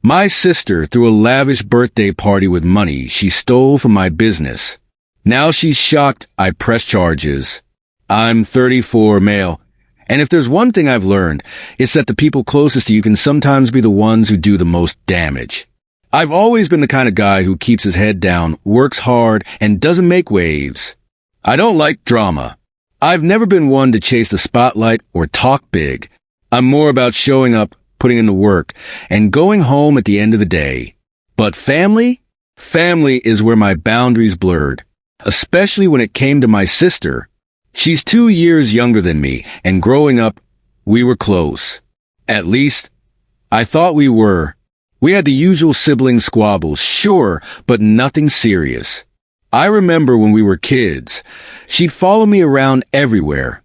My sister threw a lavish birthday party with money she stole from my business. Now she's shocked I press charges. I'm 34, male. And if there's one thing I've learned, it's that the people closest to you can sometimes be the ones who do the most damage. I've always been the kind of guy who keeps his head down, works hard, and doesn't make waves. I don't like drama. I've never been one to chase the spotlight or talk big. I'm more about showing up, putting in the work, and going home at the end of the day. But family? Family is where my boundaries blurred, especially when it came to my sister. She's 2 years younger than me, and growing up, we were close. At least, I thought we were. We had the usual sibling squabbles, sure, but nothing serious. I remember when we were kids, she'd follow me around everywhere,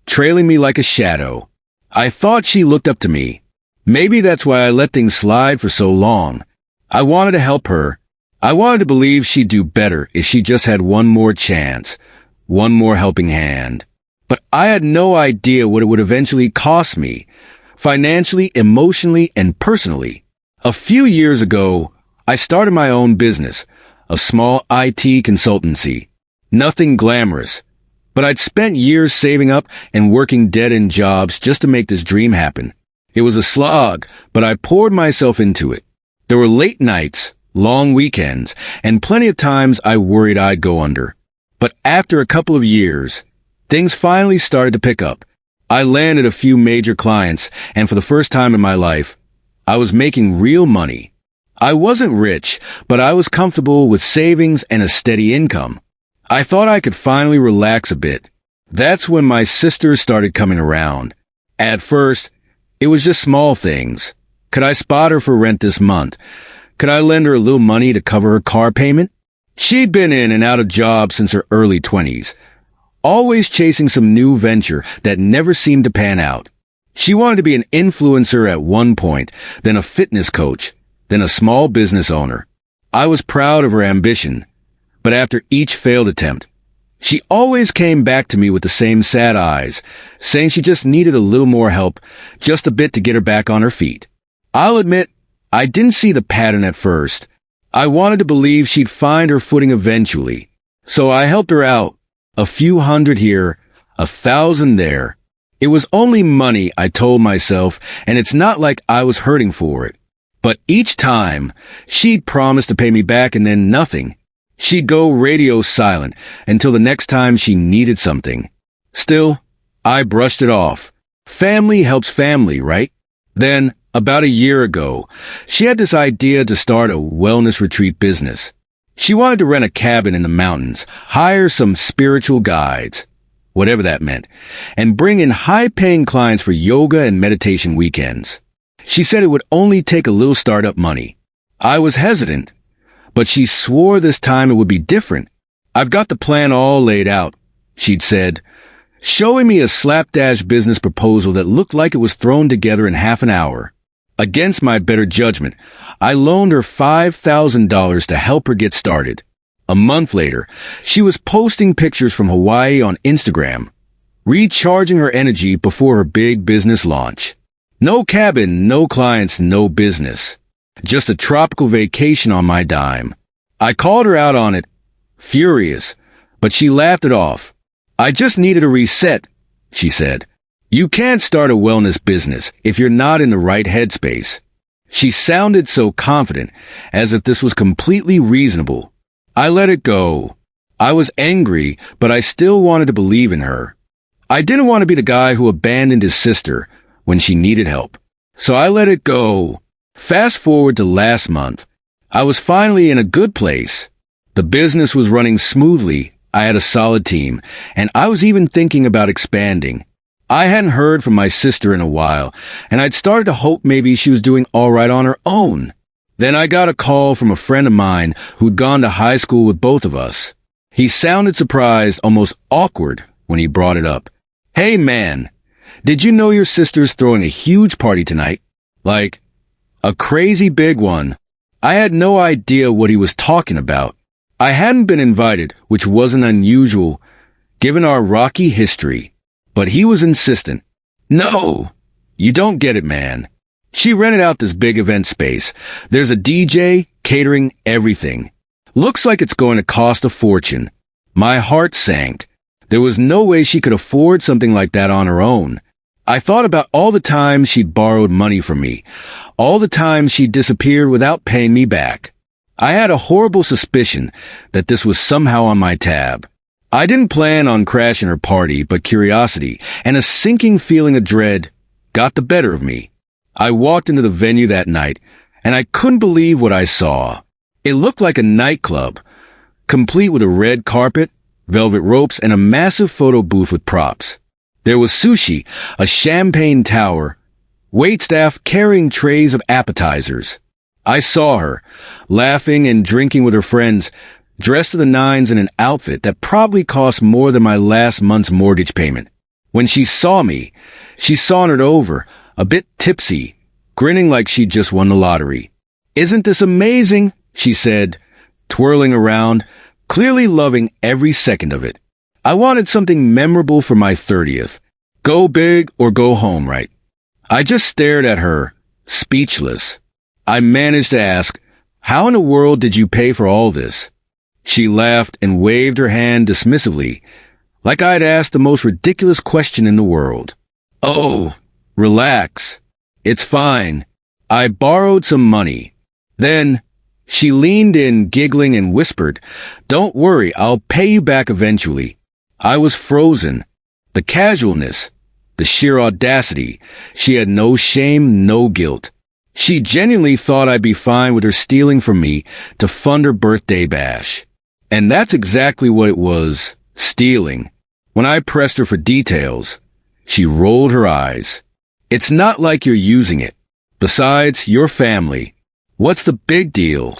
trailing me like a shadow. I thought she looked up to me. Maybe that's why I let things slide for so long. I wanted to help her. I wanted to believe she'd do better if she just had one more chance, one more helping hand. But I had no idea what it would eventually cost me, financially, emotionally, and personally. A few years ago, I started my own business, a small IT consultancy. Nothing glamorous, but I'd spent years saving up and working dead-end jobs just to make this dream happen. It was a slog, but I poured myself into it. There were late nights, long weekends, and plenty of times I worried I'd go under. But after a couple of years, things finally started to pick up. I landed a few major clients, and for the first time in my life, I was making real money. I wasn't rich, but I was comfortable with savings and a steady income. I thought I could finally relax a bit. That's when my sister started coming around. At first, it was just small things. Could I spot her for rent this month? Could I lend her a little money to cover her car payment? She'd been in and out of jobs since her early 20s, always chasing some new venture that never seemed to pan out. She wanted to be an influencer at one point, then a fitness coach, then a small business owner. I was proud of her ambition, but after each failed attempt, she always came back to me with the same sad eyes, saying she just needed a little more help, just a bit to get her back on her feet. I'll admit, I didn't see the pattern at first. I wanted to believe she'd find her footing eventually, so I helped her out. A few hundred here, 1,000 there. It was only money, I told myself, and it's not like I was hurting for it. But each time, she'd promise to pay me back and then nothing. She'd go radio silent until the next time she needed something. Still, I brushed it off. Family helps family, right? Then, about a year ago, she had this idea to start a wellness retreat business. She wanted to rent a cabin in the mountains, hire some spiritual guides, whatever that meant, and bring in high-paying clients for yoga and meditation weekends. She said it would only take a little startup money. I was hesitant, but she swore this time it would be different. I've got the plan all laid out, she'd said, showing me a slapdash business proposal that looked like it was thrown together in half an hour. Against my better judgment, I loaned her $5,000 to help her get started. A month later, she was posting pictures from Hawaii on Instagram, recharging her energy before her big business launch. No cabin, no clients, no business. Just a tropical vacation on my dime. I called her out on it, furious, but she laughed it off. I just needed a reset, she said. You can't start a wellness business if you're not in the right headspace. She sounded so confident, as if this was completely reasonable. I let it go. I was angry, but I still wanted to believe in her. I didn't want to be the guy who abandoned his sister when she needed help. So I let it go. Fast forward to last month. I was finally in a good place. The business was running smoothly. I had a solid team, and I was even thinking about expanding. I hadn't heard from my sister in a while, and I'd started to hope maybe she was doing all right on her own. Then I got a call from a friend of mine who'd gone to high school with both of us. He sounded surprised, almost awkward, when he brought it up. Hey man, did you know your sister's throwing a huge party tonight? Like, a crazy big one. I had no idea what he was talking about. I hadn't been invited, which wasn't unusual, given our rocky history. But he was insistent. No, you don't get it, man. She rented out this big event space. There's a DJ, catering, everything. Looks like it's going to cost a fortune. My heart sank. There was no way she could afford something like that on her own. I thought about all the times she'd borrowed money from me, all the times she disappeared without paying me back. I had a horrible suspicion that this was somehow on my tab. I didn't plan on crashing her party, but curiosity and a sinking feeling of dread got the better of me. I walked into the venue that night, and I couldn't believe what I saw. It looked like a nightclub, complete with a red carpet, velvet ropes, and a massive photo booth with props. There was sushi, a champagne tower, waitstaff carrying trays of appetizers. I saw her, laughing and drinking with her friends, dressed to the nines in an outfit that probably cost more than my last month's mortgage payment. When she saw me, she sauntered over, a bit tipsy, grinning like she'd just won the lottery. "Isn't this amazing?" she said, twirling around, clearly loving every second of it. I wanted something memorable for my 30th. Go big or go home, right? I just stared at her, speechless. I managed to ask, "How in the world did you pay for all this?" She laughed and waved her hand dismissively, like I'd asked the most ridiculous question in the world. "Oh, relax. It's fine. I borrowed some money." Then she leaned in, giggling, and whispered, "Don't worry, I'll pay you back eventually." I was frozen. The casualness, the sheer audacity. She had no shame, no guilt. She genuinely thought I'd be fine with her stealing from me to fund her birthday bash. And that's exactly what it was, stealing. When I pressed her for details, she rolled her eyes. "It's not like you're using it. Besides, you're family. What's the big deal?"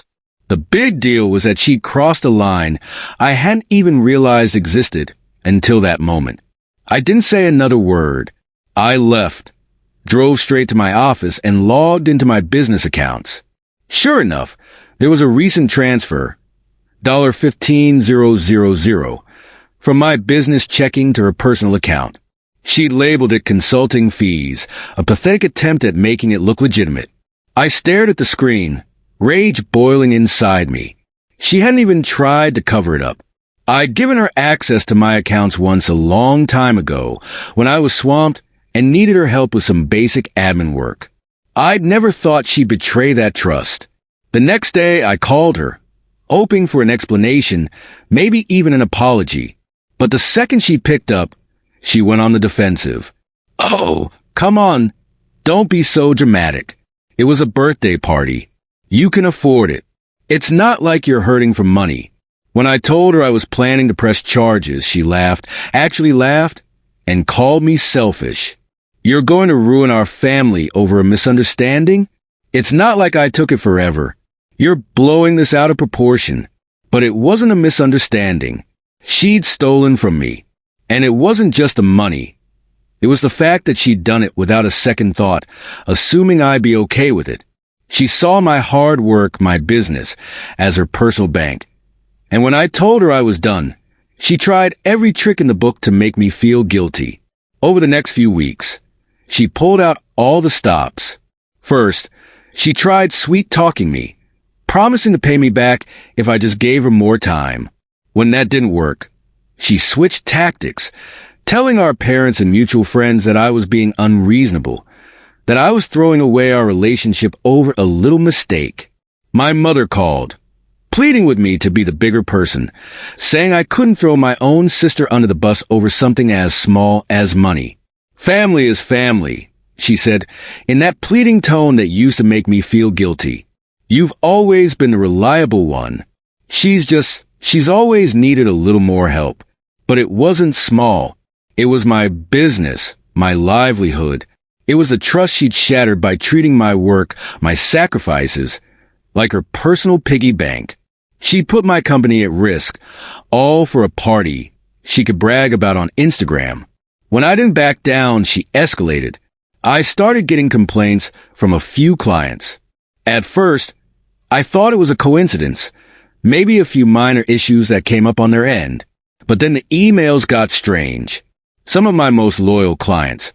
The big deal was that she'd crossed a line I hadn't even realized existed until that moment. I didn't say another word. I left, drove straight to my office, and logged into my business accounts. Sure enough, there was a recent transfer, $15,000, from my business checking to her personal account. She'd labeled it consulting fees, a pathetic attempt at making it look legitimate. I stared at the screen, rage boiling inside me. She hadn't even tried to cover it up. I'd given her access to my accounts once a long time ago when I was swamped and needed her help with some basic admin work. I'd never thought she'd betray that trust. The next day, I called her, hoping for an explanation, maybe even an apology. But the second she picked up, she went on the defensive. "Oh, come on. Don't be so dramatic. It was a birthday party. You can afford it. It's not like you're hurting for money." When I told her I was planning to press charges, she laughed, actually laughed, and called me selfish. "You're going to ruin our family over a misunderstanding? It's not like I took it forever. You're blowing this out of proportion." But it wasn't a misunderstanding. She'd stolen from me. And it wasn't just the money. It was the fact that she'd done it without a second thought, assuming I'd be okay with it. She saw my hard work, my business, as her personal bank. And when I told her I was done, she tried every trick in the book to make me feel guilty. Over the next few weeks, she pulled out all the stops. First, she tried sweet-talking me, promising to pay me back if I just gave her more time. When that didn't work, she switched tactics, telling our parents and mutual friends that I was being unreasonable, that I was throwing away our relationship over a little mistake. My mother called, pleading with me to be the bigger person, saying I couldn't throw my own sister under the bus over something as small as money. "Family is family," she said, in that pleading tone that used to make me feel guilty. "You've always been the reliable one. She's always needed a little more help." But it wasn't small. It was my business, my livelihood. It was the trust she'd shattered by treating my work, my sacrifices, like her personal piggy bank. She put my company at risk, all for a party she could brag about on Instagram. When I didn't back down, she escalated. I started getting complaints from a few clients. At first, I thought it was a coincidence, maybe a few minor issues that came up on their end. But then the emails got strange. Some of my most loyal clients,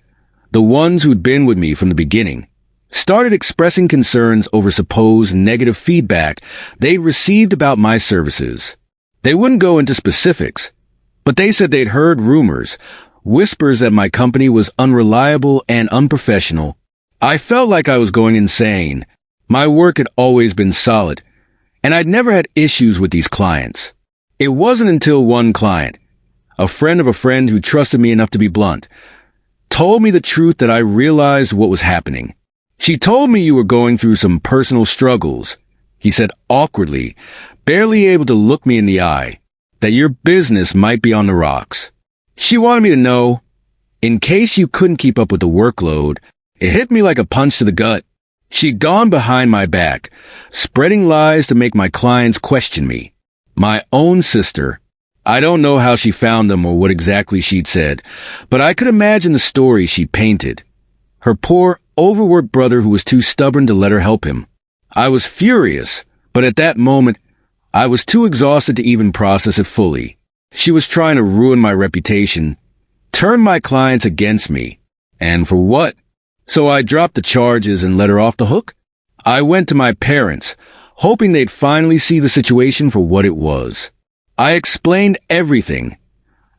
the ones who'd been with me from the beginning, started expressing concerns over supposed negative feedback they'd received about my services. They wouldn't go into specifics, but they said they'd heard rumors, whispers that my company was unreliable and unprofessional. I felt like I was going insane. My work had always been solid, and I'd never had issues with these clients. It wasn't until one client, a friend of a friend who trusted me enough to be blunt, told me the truth that I realized what was happening. "She told me you were going through some personal struggles," he said awkwardly, barely able to look me in the eye, "that your business might be on the rocks. She wanted me to know, in case you couldn't keep up with the workload." It hit me like a punch to the gut. She'd gone behind my back, spreading lies to make my clients question me. My own sister. I don't know how she found them or what exactly she'd said, but I could imagine the story she painted. Her poor, overworked brother who was too stubborn to let her help him. I was furious, but at that moment, I was too exhausted to even process it fully. She was trying to ruin my reputation, turn my clients against me. And for what? So I dropped the charges and let her off the hook? I went to my parents, hoping they'd finally see the situation for what it was. I explained everything.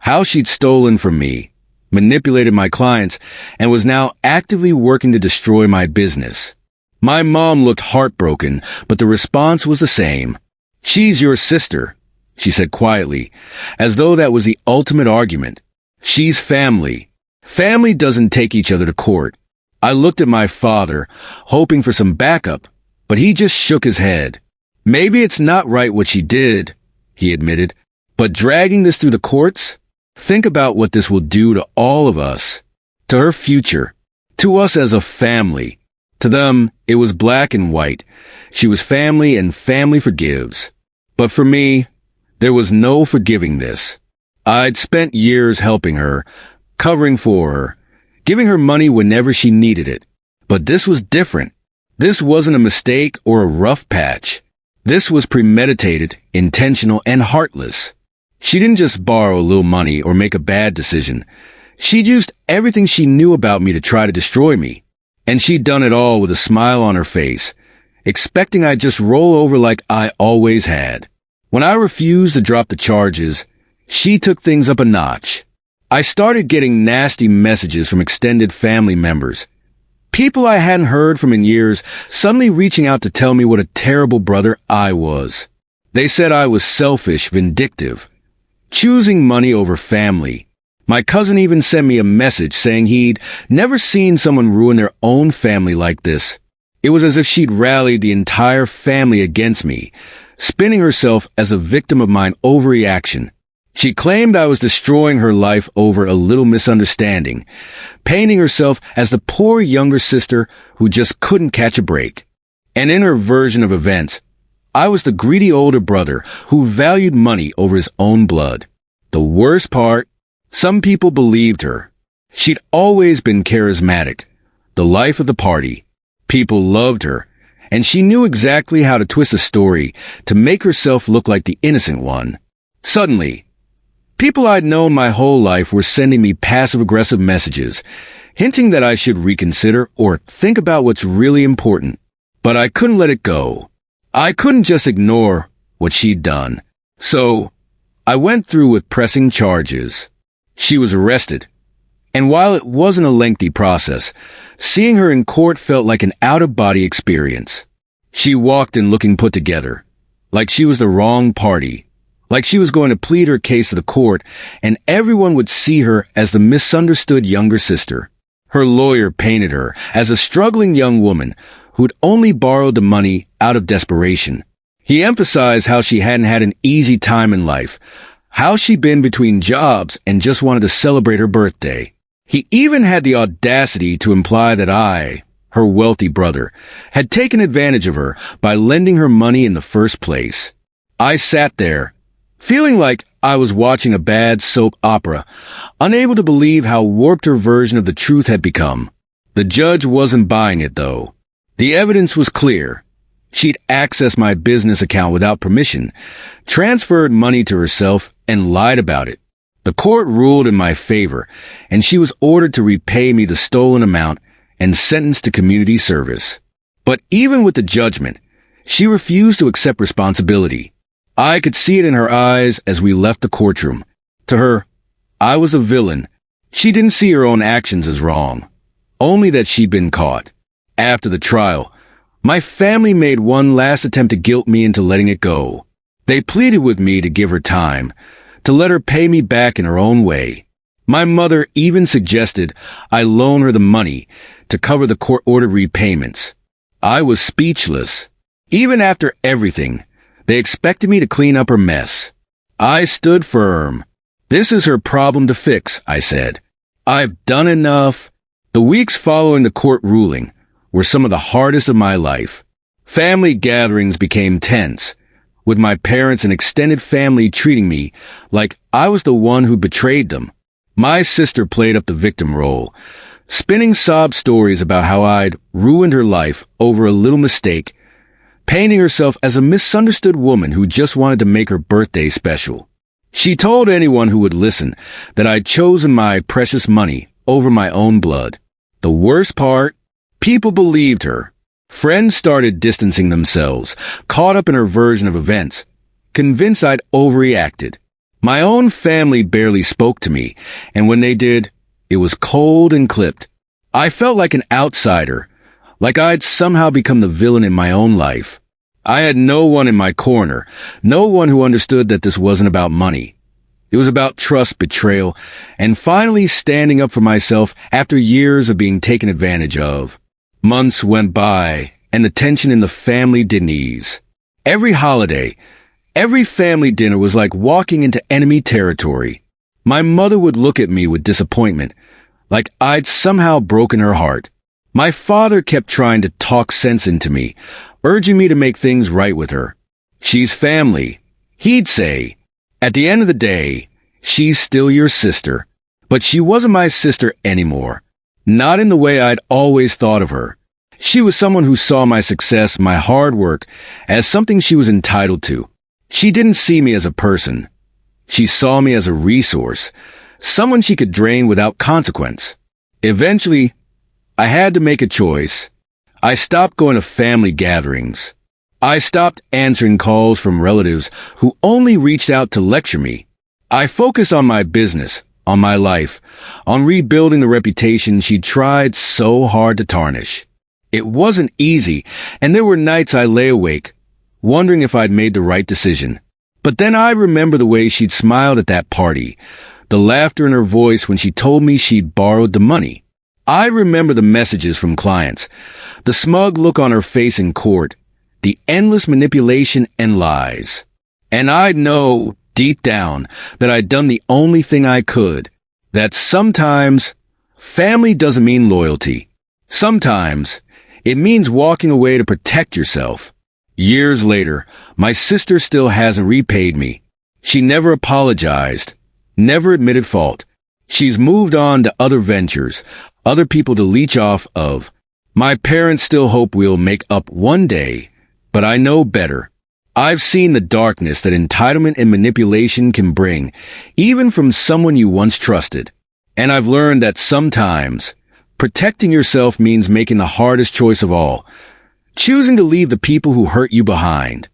How she'd stolen from me, manipulated my clients, and was now actively working to destroy my business. My mom looked heartbroken, but the response was the same. "She's your sister," she said quietly, as though that was the ultimate argument. "She's family. Family doesn't take each other to court." I looked at my father, hoping for some backup, but he just shook his head. "Maybe it's not right what she did," he admitted, "but dragging this through the courts? Think about what this will do to all of us, to her future, to us as a family." To them, it was black and white. She was family and family forgives. But for me, there was no forgiving this. I'd spent years helping her, covering for her, giving her money whenever she needed it. But this was different. This wasn't a mistake or a rough patch. This was premeditated, intentional, and heartless. She didn't just borrow a little money or make a bad decision. She'd used everything she knew about me to try to destroy me. And she'd done it all with a smile on her face, expecting I'd just roll over like I always had. When I refused to drop the charges, she took things up a notch. I started getting nasty messages from extended family members. People I hadn't heard from in years suddenly reaching out to tell me what a terrible brother I was. They said I was selfish, vindictive, choosing money over family. My cousin even sent me a message saying he'd never seen someone ruin their own family like this. It was as if she'd rallied the entire family against me, spinning herself as a victim of my overreaction. She claimed I was destroying her life over a little misunderstanding, painting herself as the poor younger sister who just couldn't catch a break. And in her version of events, I was the greedy older brother who valued money over his own blood. The worst part, some people believed her. She'd always been charismatic, the life of the party. People loved her, and she knew exactly how to twist a story to make herself look like the innocent one. Suddenly, people I'd known my whole life were sending me passive-aggressive messages, hinting that I should reconsider or think about what's really important. But I couldn't let it go. I couldn't just ignore what she'd done. So, I went through with pressing charges. She was arrested. And while it wasn't a lengthy process, seeing her in court felt like an out-of-body experience. She walked in looking put together, like she was the wrong party. Like she was going to plead her case to the court, and everyone would see her as the misunderstood younger sister. Her lawyer painted her as a struggling young woman who'd only borrowed the money out of desperation. He emphasized how she hadn't had an easy time in life, how she'd been between jobs and just wanted to celebrate her birthday. He even had the audacity to imply that I, her wealthy brother, had taken advantage of her by lending her money in the first place. I sat there, feeling like I was watching a bad soap opera, unable to believe how warped her version of the truth had become. The judge wasn't buying it, though. The evidence was clear. She'd accessed my business account without permission, transferred money to herself, and lied about it. The court ruled in my favor, and she was ordered to repay me the stolen amount and sentenced to community service. But even with the judgment, she refused to accept responsibility. I could see it in her eyes as we left the courtroom. To her, I was a villain. She didn't see her own actions as wrong, only that she'd been caught. After the trial, my family made one last attempt to guilt me into letting it go. They pleaded with me to give her time, to let her pay me back in her own way. My mother even suggested I loan her the money to cover the court-ordered repayments. I was speechless. Even after everything, they expected me to clean up her mess. I stood firm. This is her problem to fix, I said. I've done enough. The weeks following the court ruling were some of the hardest of my life. Family gatherings became tense, with my parents and extended family treating me like I was the one who betrayed them. My sister played up the victim role, spinning sob stories about how I'd ruined her life over a little mistake, painting herself as a misunderstood woman who just wanted to make her birthday special. She told anyone who would listen that I'd chosen my precious money over my own blood. The worst part, people believed her. Friends started distancing themselves, caught up in her version of events, convinced I'd overreacted. My own family barely spoke to me, and when they did, it was cold and clipped. I felt like an outsider, like I'd somehow become the villain in my own life. I had no one in my corner, no one who understood that this wasn't about money. It was about trust, betrayal, and finally standing up for myself after years of being taken advantage of. Months went by, and the tension in the family didn't ease. Every holiday, every family dinner was like walking into enemy territory. My mother would look at me with disappointment, like I'd somehow broken her heart. My father kept trying to talk sense into me, urging me to make things right with her. She's family, he'd say. At the end of the day, she's still your sister. But she wasn't my sister anymore. Not in the way I'd always thought of her. She was someone who saw my success, my hard work, as something she was entitled to. She didn't see me as a person. She saw me as a resource, someone she could drain without consequence. Eventually, I had to make a choice. I stopped going to family gatherings. I stopped answering calls from relatives who only reached out to lecture me. I focused on my business, on my life, on rebuilding the reputation she tried so hard to tarnish. It wasn't easy, and there were nights I lay awake, wondering if I'd made the right decision. But then I remember the way she'd smiled at that party, the laughter in her voice when she told me she'd borrowed the money. I remember the messages from clients, the smug look on her face in court, the endless manipulation and lies. And I'd know, deep down, that I'd done the only thing I could, that sometimes family doesn't mean loyalty. Sometimes it means walking away to protect yourself. Years later, my sister still hasn't repaid me. She never apologized, never admitted fault. She's moved on to other ventures, other people to leech off of. My parents still hope we'll make up one day, but I know better. I've seen the darkness that entitlement and manipulation can bring, even from someone you once trusted. And I've learned that sometimes protecting yourself means making the hardest choice of all, choosing to leave the people who hurt you behind.